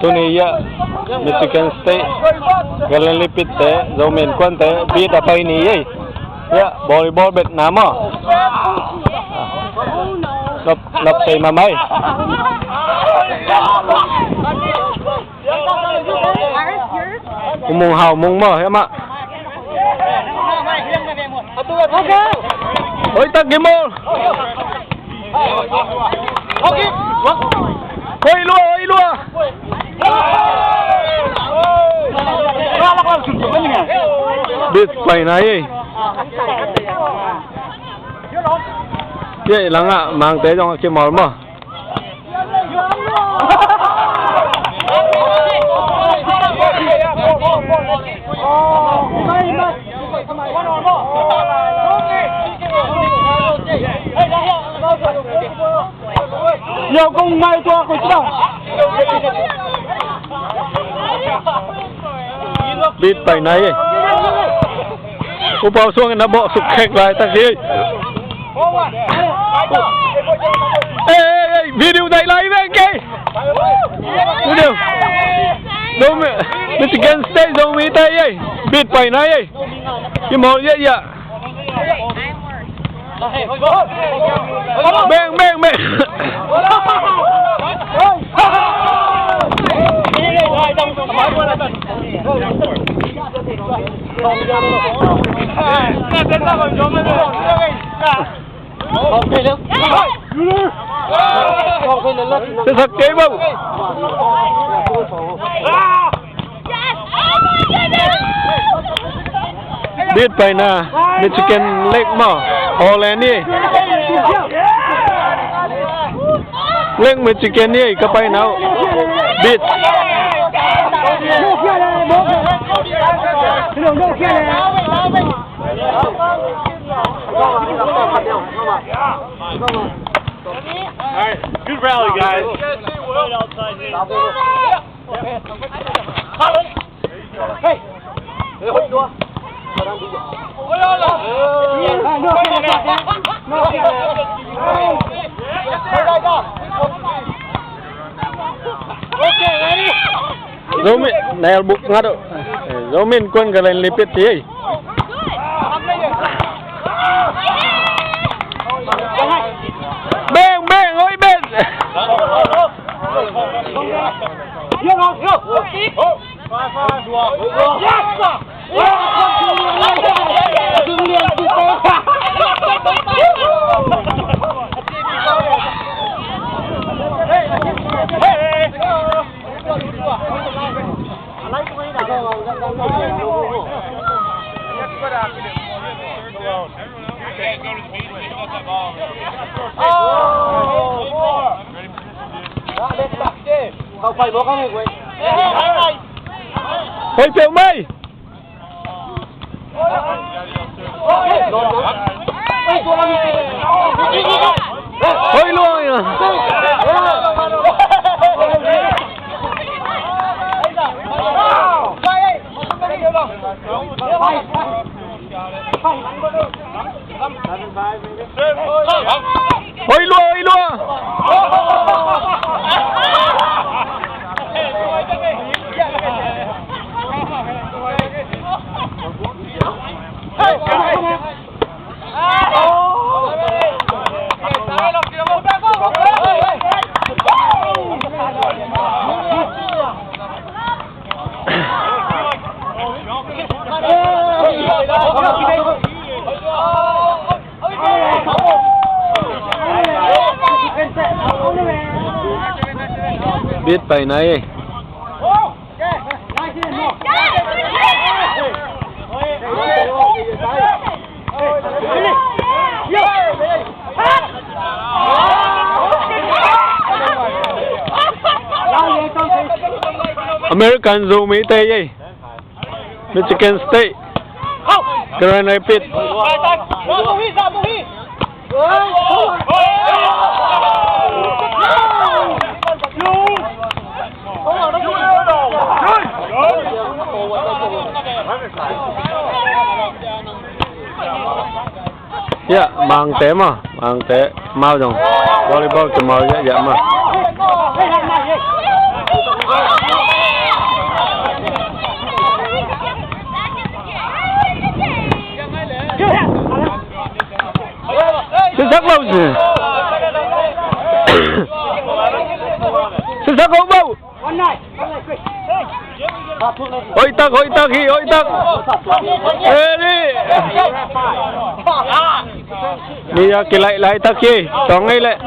Tunia Michigan State galan lipit te zomen kwan te beat apa ini ye ya volleyball Vietnam lop say mamay mung hào mung mơ em ạ ôi tắc game ball ôi lua biết quay này vậy lắng ạ mang tới trong cái món mà nhiều công mai cho cô cháu biết tay này cô bao xuống nó bộ sụp khẹt lại ta gì ê video này lại về kì video đúng Michigan State giống mỹ tây ấy biết tay này ấy cái món gì vậy beng thật kế bông biết phải na Michigan Lake mà Holland đi Lake Michigan đi cái phải nào biết Alright, good rally, guys. Hey! Zomin, nail book nga do. Zomin kun galan lipit siya. Beng, oi Ben. Không phải bố con người. Ôi Triệu Mây. Ôi luôn rồi. Ôi luôn. Biết bài này American dù Mỹ Tây gì Michigan State Grand Rapids ya mang té mà Mang té mau dong. Volleyball cho mau dạ mà. Xuất sắc lâu rồi. Xuất sắc không bao. Ôi tắc khi ôi tắc. Ê đi. Bây giờ cái lại tắc gì? Cho ngay lại.